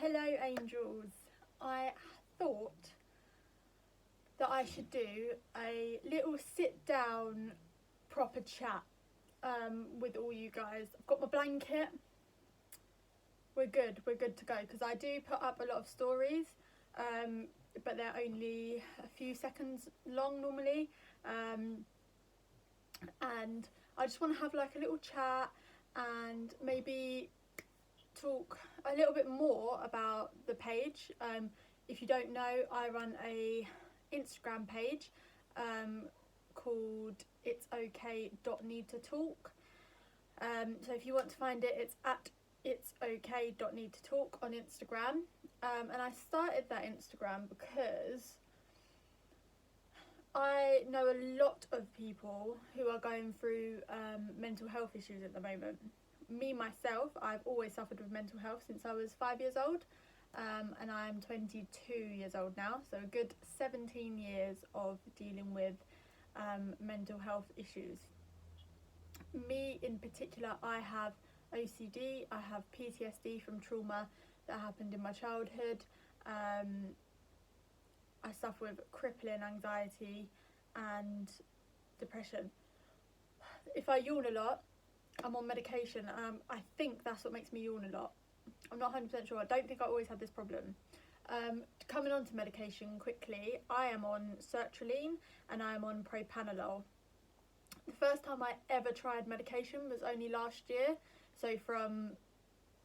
Hello, angels. I thought that I should do a little sit down, proper chat with all you guys. I've got my blanket. We're good to go because I do put up a lot of stories, but they're only a few seconds long normally. And I just want to have like a little chat and maybe talk a little bit more about the page. If you don't know, I run a Instagram page called it's okay.need to talk. So if you want to find it, it's at it's okay.need to talk on Instagram. And I started that Instagram because I know a lot of people who are going through mental health issues at the moment. Me, myself, I've always suffered with mental health since I was 5 years old, and I'm 22 years old now, so a good 17 years of dealing with mental health issues. Me in particular, I have OCD, I have PTSD from trauma that happened in my childhood. I suffer with crippling anxiety and depression. If I yawn a lot, I'm on medication. I think that's what makes me yawn a lot. I'm not 100% sure. I don't think I always had this problem. Coming on to medication quickly, I am on sertraline and I am on propranolol. The first time I ever tried medication was only last year. So from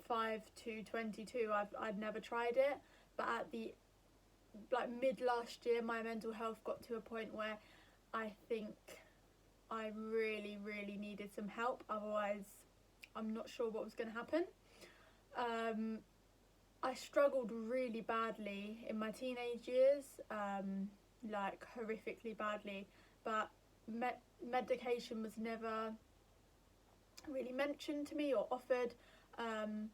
5 to 22, I'd never tried it. But at the mid last year, my mental health got to a point where I think I really needed some help, otherwise I'm not sure what was going to happen. I struggled really badly in my teenage years, like horrifically badly, but medication was never really mentioned to me or offered, and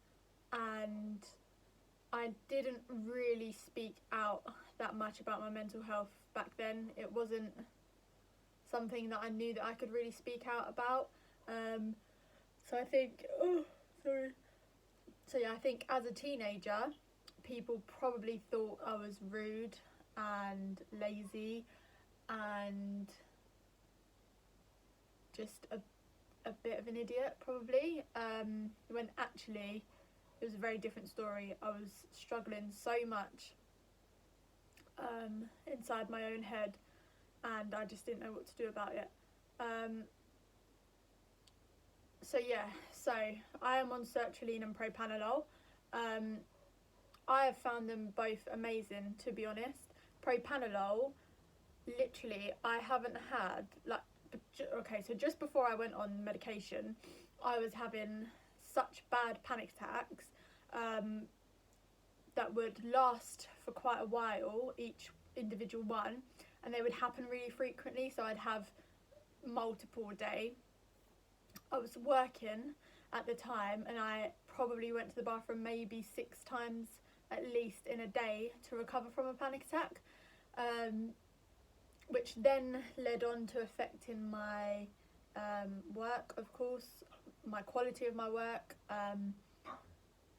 I didn't really speak out that much about my mental health back then. It wasn't something that I knew that I could really speak out about. So I think, I think as a teenager, people probably thought I was rude and lazy and just a bit of an idiot, probably. When actually it was a very different story. I was struggling so much inside my own head, and I just didn't know what to do about it. So I am on sertraline and propranolol. I have found them both amazing, to be honest. Propranolol, literally, I haven't had so just before I went on medication, I was having such bad panic attacks that would last for quite a while, each individual one, and they would happen really frequently, so I'd have multiple a day. I was working at the time and I probably went to the bathroom maybe 6 times at least in a day to recover from a panic attack, which then led on to affecting my work, of course, my quality of my work,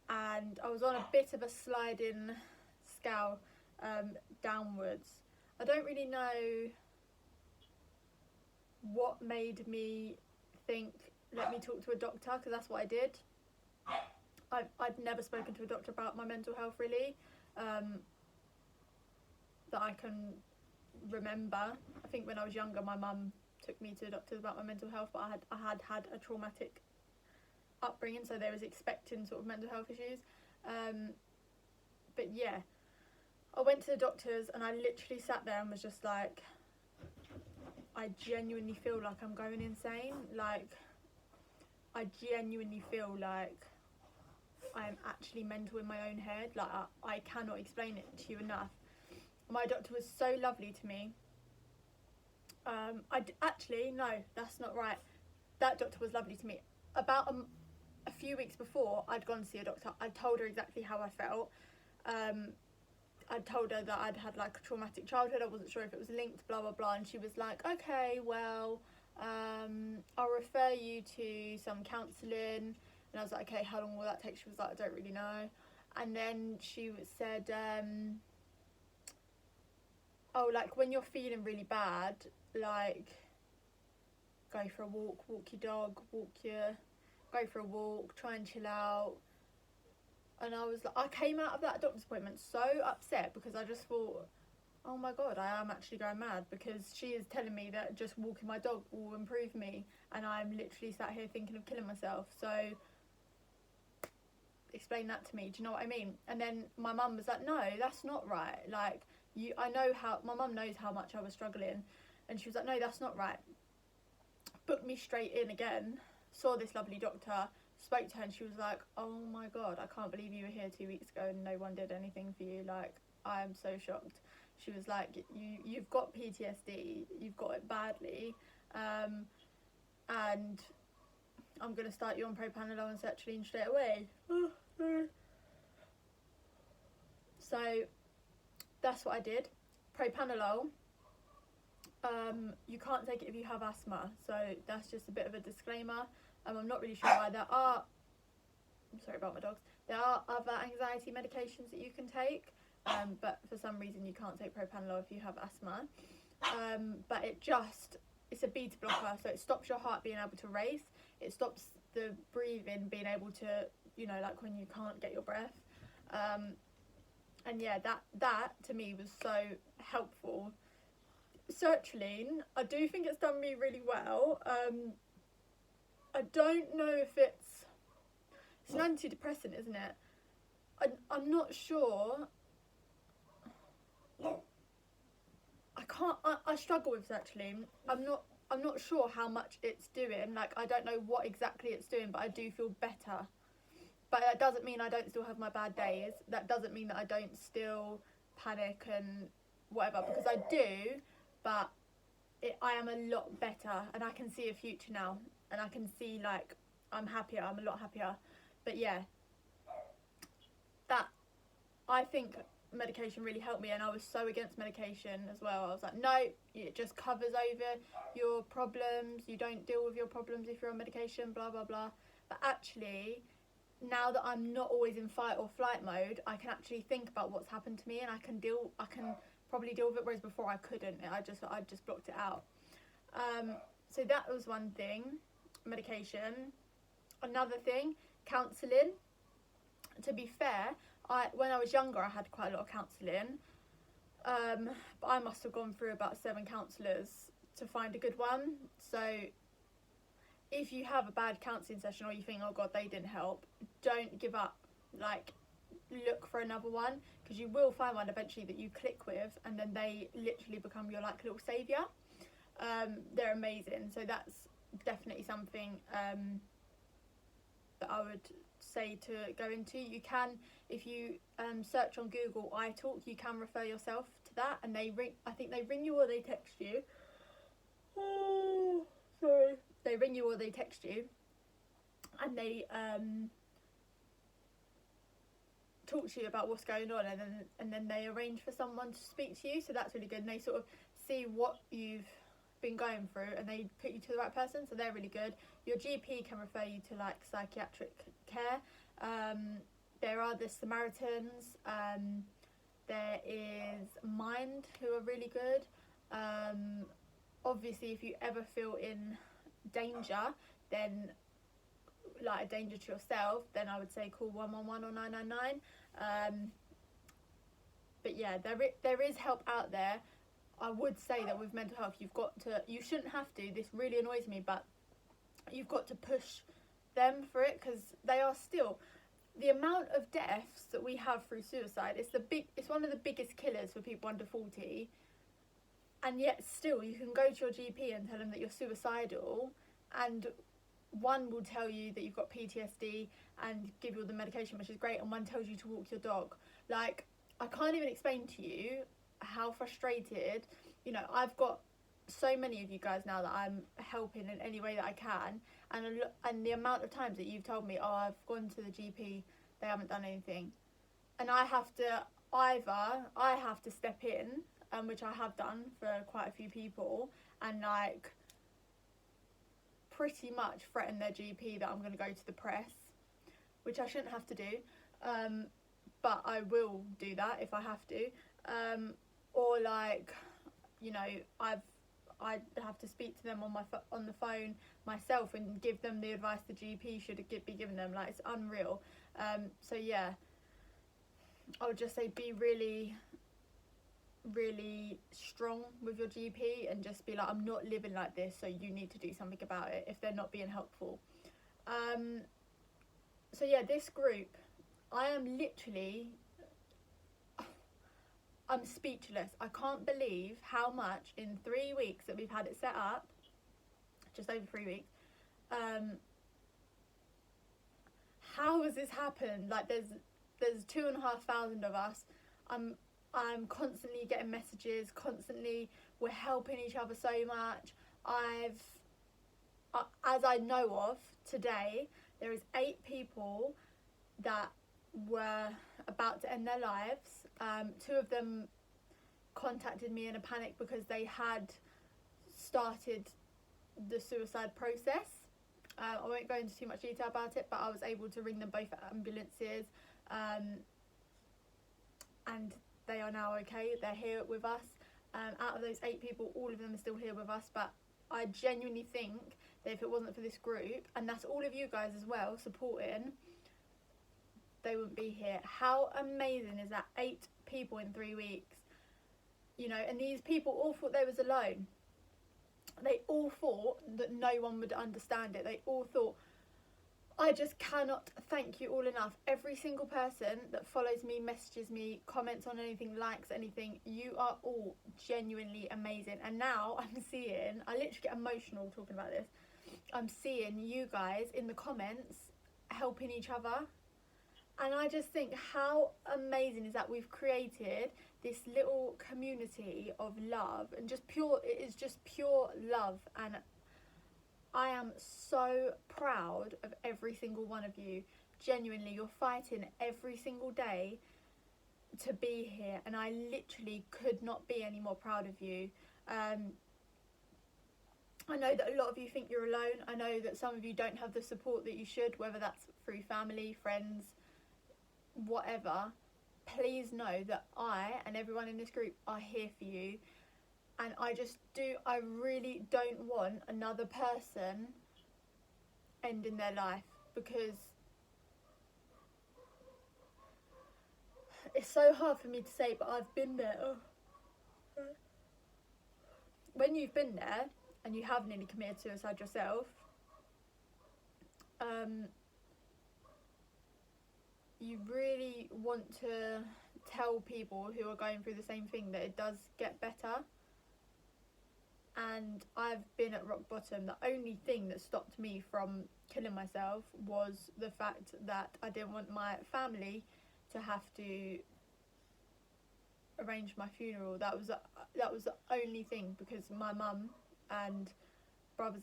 and I was on a bit of a sliding scale downwards. I don't really know what made me think, let me talk to a doctor, because that's what I did. I'd never spoken to a doctor about my mental health really, that I can remember. I think when I was younger, my mum took me to doctors about my mental health, but I had a traumatic upbringing, so they was expecting sort of mental health issues. But yeah, I went to the doctors and I literally sat there and was just like, I genuinely feel like I'm going insane. Like, I genuinely feel like I'm actually mental in my own head. Like, I cannot explain it to you enough. My doctor was so lovely to me. Actually, no, that's not right. That doctor was lovely to me. About a few weeks before I'd gone to see a doctor, I told her exactly how I felt. I told her that I'd had like a traumatic childhood. I wasn't sure if it was linked, blah blah blah, and she was like, okay, well, I'll refer you to some counselling. And I was like, okay, how long will that take? She was like, I don't really know. And then she said, oh, like when you're feeling really bad, like go for a walk, walk your dog, go for a walk, try and chill out. And I was like, I came out of that doctor's appointment so upset because I just thought, oh my god, I am actually going mad, because she is telling me that just walking my dog will improve me, and I'm literally sat here thinking of killing myself. So explain that to me, do you know what I mean? And then my mum was like, no, that's not right. Like, I know how, my mum knows how much I was struggling, and she was like, no, that's not right. Booked me straight in again, saw this lovely doctor, spoke to her, and she was like, oh my god, I can't believe you were here 2 weeks ago and no one did anything for you. Like, I am so shocked. She was like, you've got PTSD, you've got it badly, and I'm going to start you on propranolol and sertraline straight away. So that's what I did. Propranolol, you can't take it if you have asthma, so that's just a bit of a disclaimer. I'm not really sure why there are, I'm sorry about my dogs, there are other anxiety medications that you can take, but for some reason you can't take propranolol if you have asthma. But it's a beta blocker, so it stops your heart being able to race, it stops the breathing being able to, you know, like when you can't get your breath. And yeah, that to me was so helpful. Sertraline, I do think it's done me really well. I don't know if it's an antidepressant, isn't it? I'm not sure. I struggle with sertraline. I'm not sure how much it's doing. Like, I don't know what exactly it's doing, but I do feel better. But that doesn't mean I don't still have my bad days. That doesn't mean that I don't still panic and whatever, because I do, but I am a lot better, and I can see a future now, and I can see, like, I'm a lot happier. But yeah, that, I think medication really helped me, and I was so against medication as well. I was like, no, it just covers over your problems, you don't deal with your problems if you're on medication, blah blah blah. But actually, now that I'm not always in fight or flight mode, I can actually think about what's happened to me, and I can probably deal with it, whereas before I couldn't. I just blocked it out. So that was one thing, medication. Another thing, counselling. To be fair, when I was younger, I had quite a lot of counselling, but I must have gone through about 7 counsellors to find a good one. So if you have a bad counselling session, or you think, oh god, they didn't help, don't give up. Like, look for another one, because you will find one eventually that you click with, and then they literally become your, like, little saviour. They're amazing. So that's definitely something that I would say to go into. You can, if you search on Google iTalk, you can refer yourself to that, and I think they ring you or they text you. Oh, sorry. They ring you or they text you, and they talk to you about what's going on, and then they arrange for someone to speak to you. So that's really good, and they sort of see what you've been going through, and they put you to the right person, so they're really good. Your GP can refer you to, like, psychiatric care. There are the Samaritans, there is Mind, who are really good. Obviously, if you ever feel in danger, then, like, a danger to yourself, then I would say call 111 or 999. But yeah, there is help out there. I would say that with mental health, you shouldn't have to, this really annoys me, but you've got to push them for it, because they are still, the amount of deaths that we have through suicide, it's one of the biggest killers for people under 40, and yet still you can go to your GP and tell them that you're suicidal, and one will tell you that you've got PTSD and give you all the medication, which is great, and one tells you to walk your dog. Like, I can't even explain to you how frustrated, you know, I've got so many of you guys now that I'm helping in any way that I can, and the amount of times that you've told me, oh, I've gone to the GP, they haven't done anything, and I have to step in, which I have done for quite a few people, and, like, pretty much threaten their GP that I'm going to go to the press, which I shouldn't have to do, but I will do that if I have to. Or like, you know, I have to speak to them on the phone myself and give them the advice the GP should be giving them. Like, it's unreal. So yeah, I would just say be really, really strong with your GP and just be like, I'm not living like this, so you need to do something about it if they're not being helpful. So yeah, this group, I am literally, I'm speechless. I can't believe how much in 3 weeks that we've had it set up, just over 3 weeks, how has this happened? Like, there's 2,500 of us. I'm constantly getting messages, constantly we're helping each other so much. As I know of today, there is 8 people that were about to end their lives. 2 of them contacted me in a panic because they had started the suicide process. I won't go into too much detail about it, but I was able to ring them both ambulances, and they are now okay. They're here with us. Out of those 8 people, all of them are still here with us, but I genuinely think that if it wasn't for this group, and that's all of you guys as well supporting, they wouldn't be here. How amazing is that? 8 people in 3 weeks, you know, and these people all thought they was alone. They all thought that no one would understand it. They all thought, I just cannot thank you all enough. Every single person that follows me, messages me, comments on anything, likes anything, you are all genuinely amazing. And now I'm seeing, I literally get emotional talking about this, I'm seeing you guys in the comments helping each other. And I just think, how amazing is that we've created this little community of love, and just pure, it is just pure love. And I am so proud of every single one of you. Genuinely, you're fighting every single day to be here, and I literally could not be any more proud of you. I know that a lot of you think you're alone. I know that some of you don't have the support that you should, whether that's through family, friends, whatever. Please know that I and everyone in this group are here for you. And I really don't want another person ending their life, because it's so hard for me to say, but I've been there. When you've been there and you have nearly committed suicide yourself, you really want to tell people who are going through the same thing that it does get better. And I've been at rock bottom. The only thing that stopped me from killing myself was the fact that I didn't want my family to have to arrange my funeral. That was the only thing, because my mum and brother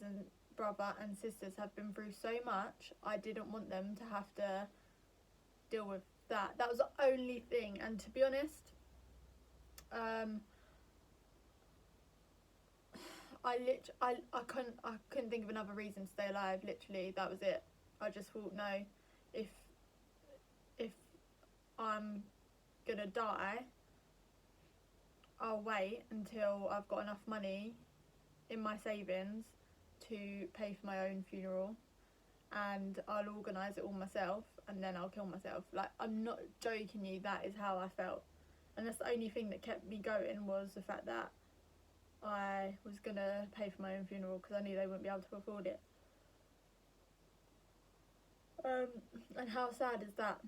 and sisters have been through so much. I didn't want them to have to deal with that. That was the only thing. And to be honest, I couldn't think of another reason to stay alive. Literally, that was it. I just thought, no, if I'm gonna die, I'll wait until I've got enough money in my savings to pay for my own funeral, and I'll organise it all myself, and then I'll kill myself. Like, I'm not joking you, that is how I felt. And that's the only thing that kept me going, was the fact that I was gonna pay for my own funeral, because I knew they wouldn't be able to afford it. And how sad is that?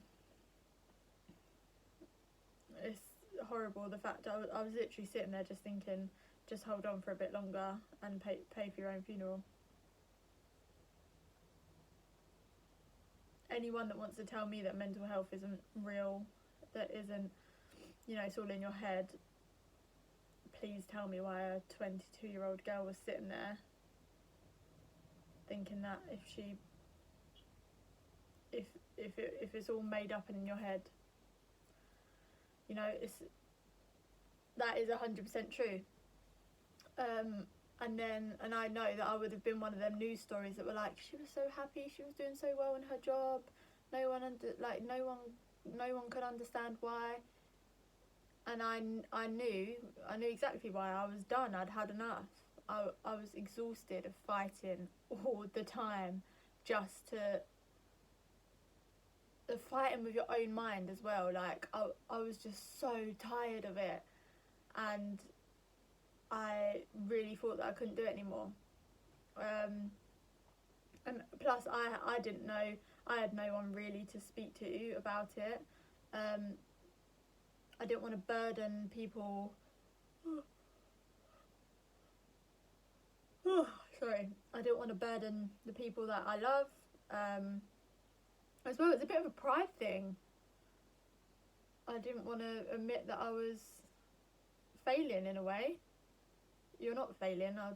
It's horrible, the fact I was literally sitting there just thinking, just hold on for a bit longer and pay for your own funeral. Anyone that wants to tell me that mental health isn't real, that isn't, you know, it's all in your head, please tell me why a 22-year-old girl was sitting there thinking that if it's all made up and in your head, you know, that is 100% true. And I know that I would have been one of them news stories that were like, she was so happy, she was doing so well in her job, no one no one could understand why. And I knew exactly why. I was done. I'd had enough. I was exhausted of fighting all the time, just to fighting with your own mind as well. Like I was just so tired of it, and I really thought that I couldn't do it anymore. And plus, I didn't know, I had no one really to speak to about it. I didn't want to burden people. Sorry, I didn't want to burden the people that I love. As well, it's a bit of a pride thing. I didn't want to admit that I was failing in a way. You're not failing. I'm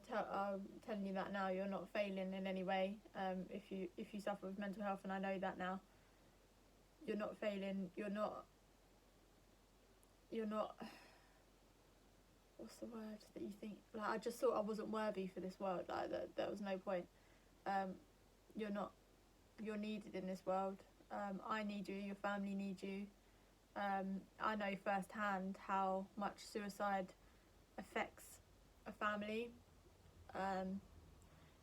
telling you that now. You're not failing in any way. If you suffer with mental health, and I know that now, you're not failing. You're not. What's the word that you think? Like, I just thought I wasn't worthy for this world. Like that, there was no point. You're not. You're needed in this world. I need you. Your family needs you. I know firsthand how much suicide affects a family.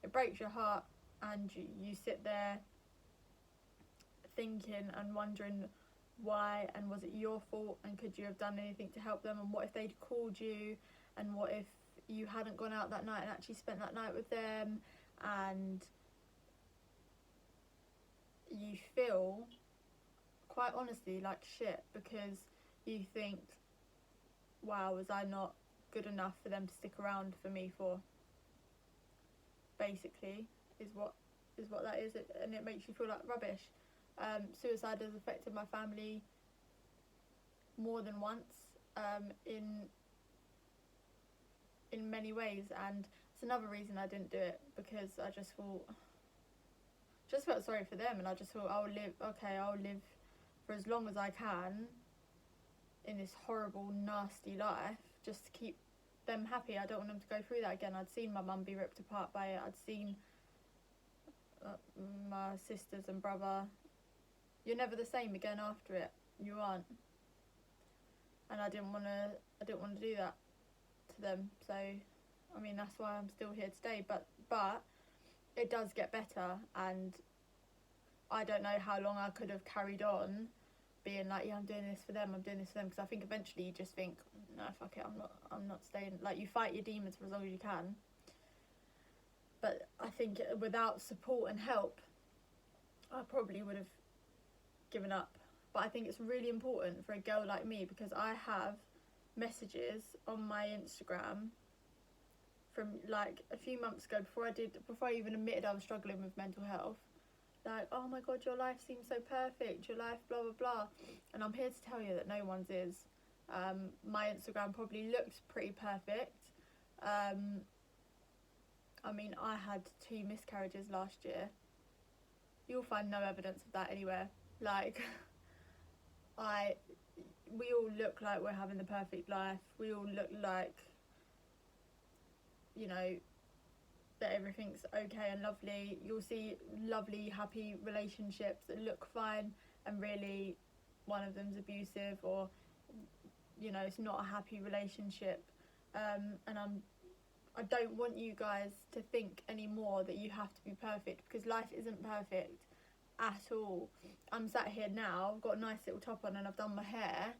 It breaks your heart, and you sit there thinking and wondering why, and was it your fault, and could you have done anything to help them, and what if they'd called you, and what if you hadn't gone out that night and actually spent that night with them. And you feel, quite honestly, like shit, because you think, wow, was I not good enough for them to stick around for me for? Basically, is what that is, and it makes you feel like rubbish. Suicide has affected my family more than once, in many ways, and it's another reason I didn't do it, because I just felt sorry for them, and I just thought, I'll live for as long as I can in this horrible, nasty life, just to keep them happy. I don't want them to go through that again. I'd seen my mum be ripped apart by it. I'd seen my sisters and brother. You're never the same again after it. You aren't. And I didn't want to do that to them. So, I mean, that's why I'm still here today. But it does get better, and I don't know how long I could have carried on being like, yeah, I'm doing this for them, because I think eventually you just think, no, fuck it, I'm not staying. Like, you fight your demons for as long as you can. But I think without support and help, I probably would have given up. But I think it's really important for a girl like me, because I have messages on my Instagram from like a few months ago, before I even admitted I was struggling with mental health. Like, oh my god, your life seems so perfect, your life blah blah blah, and I'm here to tell you that no one's is. My Instagram probably looks pretty perfect. I mean, I had 2 miscarriages last year. You'll find no evidence of that anywhere. Like, we all look like we're having the perfect life. We all look like, you know, that everything's okay and lovely. You'll see lovely, happy relationships that look fine, and really one of them's abusive, or, you know, it's not a happy relationship. And I don't want you guys to think anymore that you have to be perfect, because life isn't perfect at all. I'm sat here now, I've got a nice little top on, and I've done my hair.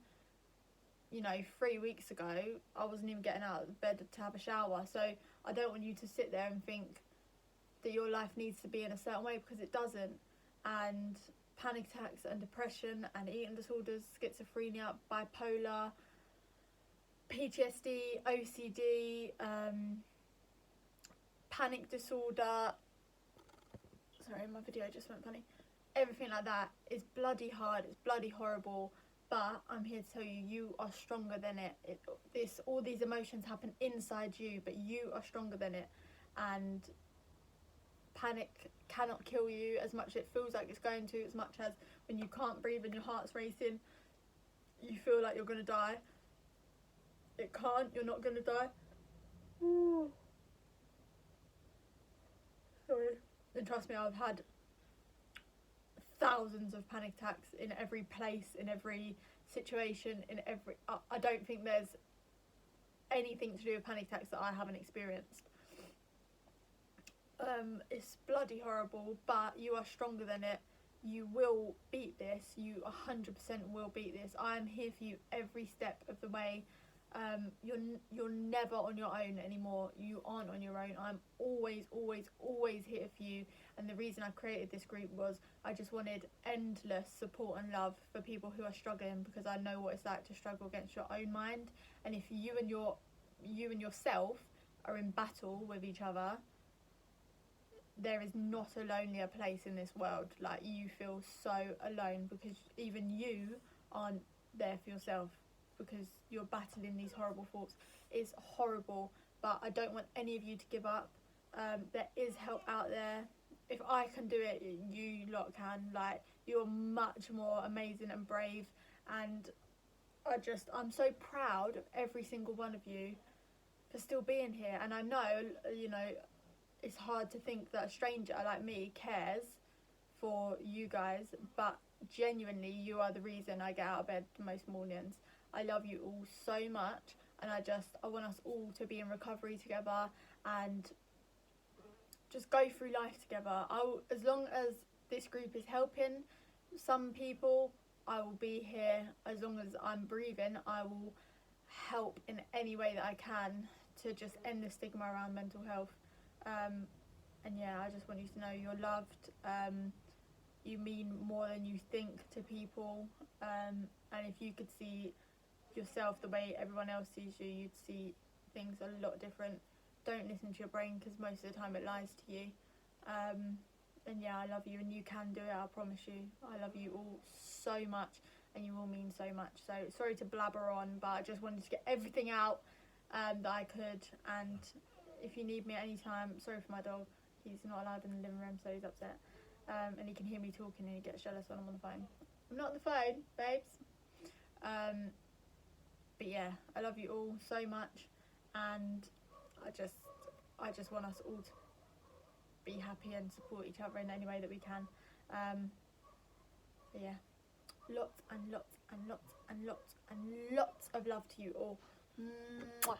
You know, 3 weeks ago, I wasn't even getting out of bed to have a shower. So I don't want you to sit there and think that your life needs to be in a certain way, because it doesn't. And panic attacks and depression and eating disorders, schizophrenia, bipolar, PTSD, OCD, panic disorder. Sorry, my video just went funny. Everything like that is bloody hard, it's bloody horrible. But I'm here to tell you, you are stronger than it. All these emotions happen inside you, but you are stronger than it. And panic cannot kill you as much as it feels like it's going to, as much as when you can't breathe and your heart's racing, you feel like you're going to die. It can't, you're not going to die. Ooh. Sorry. And trust me, I've had thousands of panic attacks in every place, in every situation, in every. I don't think there's anything to do with panic attacks that I haven't experienced. It's bloody horrible, but you are stronger than it. You will beat this. You 100% will beat this. I am here for you every step of the way. You're never on your own anymore. You aren't on your own. I'm always here for you. And the reason I created this group was I just wanted endless support and love for people who are struggling, because I know what it's like to struggle against your own mind. And if you and yourself are in battle with each other, there is not a lonelier place in this world. Like, you feel so alone because even you aren't there for yourself, because you're battling these horrible thoughts. It's horrible, but I don't want any of you to give up. There is help out there. If I can do it, you lot can. Like, you're much more amazing and brave, and I'm so proud of every single one of you for still being here. And I know, it's hard to think that a stranger like me cares for you guys, but genuinely, you are the reason I get out of bed most mornings. I love you all so much, and I want us all to be in recovery together and just go through life together. As long as this group is helping some people, I will be here. As long as I'm breathing, I will help in any way that I can to just end the stigma around mental health. And yeah, I just want you to know you're loved. You mean more than you think to people. And if you could see yourself the way everyone else sees you, you'd see things a lot different. Don't listen to your brain, because most of the time it lies to you. And yeah, I love you, and you can do it, I promise you. I love you all so much, and you all mean so much. So sorry to blabber on, but I just wanted to get everything out that I could. And if you need me at any time, sorry for my dog, he's not allowed in the living room, so he's upset. And he can hear me talking and he gets jealous when I'm on the phone. I'm not on the phone, babes. But yeah, I love you all so much, and I just want us all to be happy and support each other in any way that we can. So yeah, lots and lots and lots and lots and lots of love to you all. Mwah.